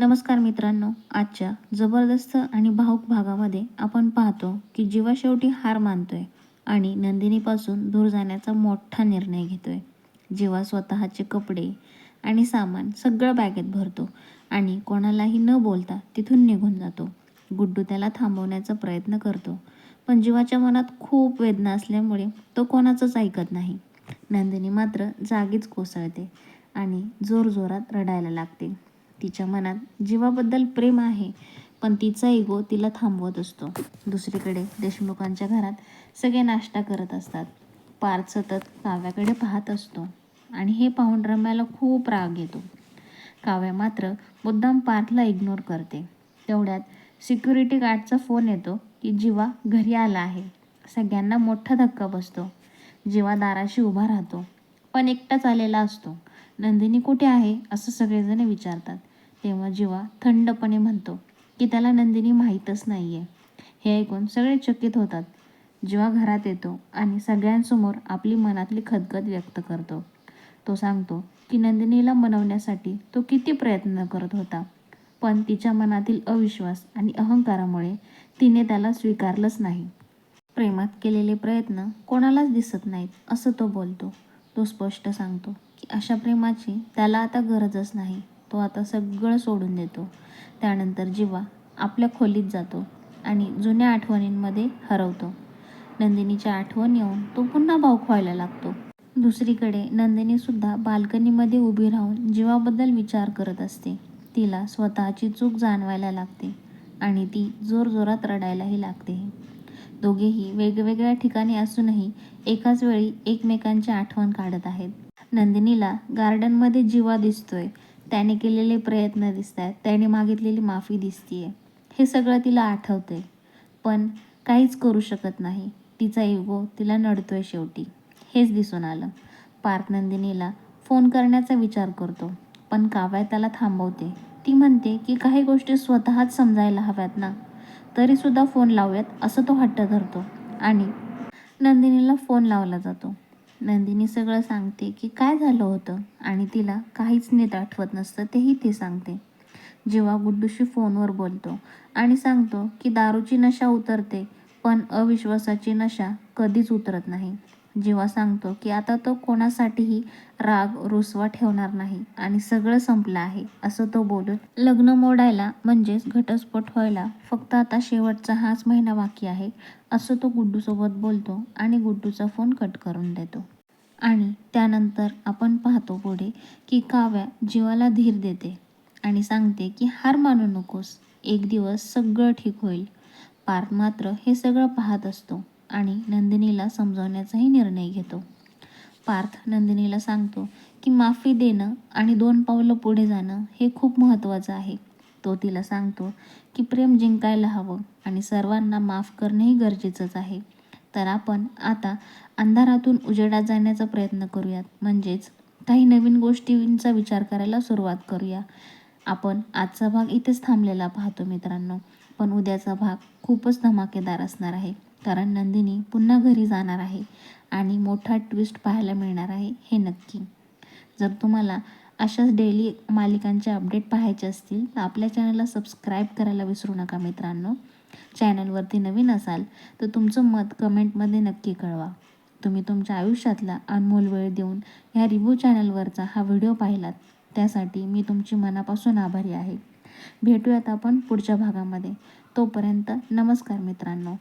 नमस्कार मित्रांनो. आजच्या जबरदस्त आणि भावूक भागामध्ये आपण पाहतो की जीवा शेवटी हार मानतोय आणि नंदिनीपासून दूर जाण्याचा मोठा निर्णय घेतोय. जीवा स्वतःचे कपडे आणि सामान सगळं बॅगेत भरतो आणि कोणालाही न बोलता तिथून निघून जातो. गुड्डू त्याला थांबवण्याचा प्रयत्न करतो, पण जीवाच्या मनात खूप वेदना असल्यामुळे तो कोणाचंच ऐकत नाही. नंदिनी मात्र जागीच कोसळते आणि जोरजोरात रडायला लागते. तिच्या मनात जीवाबद्दल प्रेम आहे, पण तिचा इगो तिला थांबवत असतो. दुसरीकडे देशमुखांच्या घरात सगळे नाश्ता करत असतात. पार्थ सतत काव्याकडे पाहत असतो आणि हे पाहून रम्याला खूप राग येतो. काव्या मात्र मुद्दाम पार्थला इग्नोर करते. तेवढ्यात सिक्युरिटी गार्डचा फोन येतो की जीवा घरी आला आहे. सगळ्यांना मोठा धक्का बसतो. जीवा दाराशी उभा राहतो, पण एकटाच आलेला असतो. नंदिनी कुठे आहे असं सगळेजण विचारतात. तेव्हा जीवा थंडपणे म्हणतो की त्याला नंदिनी माहीतच नाही आहे. हे ऐकून सगळे चकित होतात. जीवा घरात येतो आणि सगळ्यांसमोर आपली मनातली खदखद व्यक्त करतो. तो सांगतो की नंदिनीला मनवण्यासाठी तो किती प्रयत्न करत होता, पण तिच्या मनातील अविश्वास आणि अहंकारामुळे तिने त्याला स्वीकारलंच नाही. प्रेमात केलेले प्रयत्न कोणालाच दिसत नाहीत असं तो बोलतो. तो स्पष्ट सांगतो की अशा प्रेमाची त्याला आता गरजच नाही. तो आता सगळं सोडून देतो. त्यानंतर जीवा आपल्या खोलीत जातो आणि जुन्या आठवणींमध्ये हरवतो. नंदिनीची आठवण येऊन तो पुन्हा भावुक व्हायला लागतो. दुसरीकडे नंदिनीसुद्धा बाल्कनीमध्ये उभी राहून जीवाबद्दल विचार करत असते. तिला स्वतःची चूक जाणवायला लागते आणि ती जोरजोरात रडायलाही लागते. दोघेही वेगवेगळ्या ठिकाणी असूनही एकाच वेळी एकमेकांची आठवण काढत आहेत. नंदिनीला गार्डनमध्ये जीवा दिसतोय. त्याने केलेले प्रयत्न दिसत आहेत. त्याने मागितलेली माफी दिसतीये. हे सगळं तिला आठवतंय, पण काहीच करू शकत नाही. तिचा इगो तिला नडतोय शेवटी. हेच दिसून आलं. पार्थ नंदिनीला फोन करण्याचा विचार करतो, पण काव्या त्याला थांबवते. ती म्हणते की काही गोष्टी स्वतःच समजायला हव्यात ना. तरीसुद्धा फोन लावूयात असं तो हट्ट धरतो आणि नंदिनीला फोन लावला जातो. नंदिनी सगळं सांगते की काय झालं होतं आणि तिला काहीच नीट आठवत नसतं तेही ती सांगते. जेव्हा गुड्डूशी फोनवर बोलतो आणि सांगतो की दारूची नशा उतरते, पण अविश्वासाची नशा कधीच उतरत नाही. जेव्हा सांगतो की आता तो कोणासाठीही राग रुसवा ठेवणार नाही आणि सगळं संपलं आहे असं तो बोलून लग्न मोडायला म्हणजेच घटस्फोट व्हायला फक्त आता शेवटचा हाच महिना बाकी आहे असं तो गुड्डूसोबत बोलतो आणि गुड्डूचा फोन कट करून देतो. आणि त्यानंतर आपण पाहतो पुढे की काव्या जीवाला धीर देते आणि सांगते की हार मानू नकोस, एक दिवस सगळं ठीक होईल. पार्थ मात्र हे सगळं पाहत असतो आणि नंदिनीला समजावण्याचाही निर्णय घेतो. पार्थ नंदिनीला सांगतो की माफी देणं आणि 2 पावलं पुढे जाणं हे खूप महत्त्वाचं आहे. तो तिला सांगतो की प्रेम जिंकायला हवं आणि सर्वांना माफ करणंही गरजेचंच आहे. तर आपण आता अंधारातून उजेडात जाण्याचा प्रयत्न करूयात, म्हणजेच काही नवीन गोष्टींचा विचार करायला सुरुवात करूया. आपण आजचा भाग इथेच थांबलेला पाहतो मित्रांनो, पण उद्याचा भाग खूपच धमाकेदार असणार आहे. कारण नंदिनी पुन्हा घरी जाणार आहे आणि मोठा ट्विस्ट पाहायला मिळणार आहे हे नक्की. जर तुम्हाला अशाच डेली मालिकांचे अपडेट पाहायचे असतील तर आपल्या चॅनलला सबस्क्राईब करायला विसरू नका मित्रांनो. चॅनलवरती नवीन असाल तर तुमचं मत कमेंटमध्ये नक्की कळवा. तुम्ही तुमच्या आयुष्यातला अनमोल वेळ देऊन ह्या रिव्ह्यू चॅनलवरचा हा व्हिडिओ पाहिलात त्यासाठी मी तुमची मनापासून आभारी आहे. भेटूयात आपण पुढच्या भागामध्ये. तोपर्यंत नमस्कार मित्रांनो.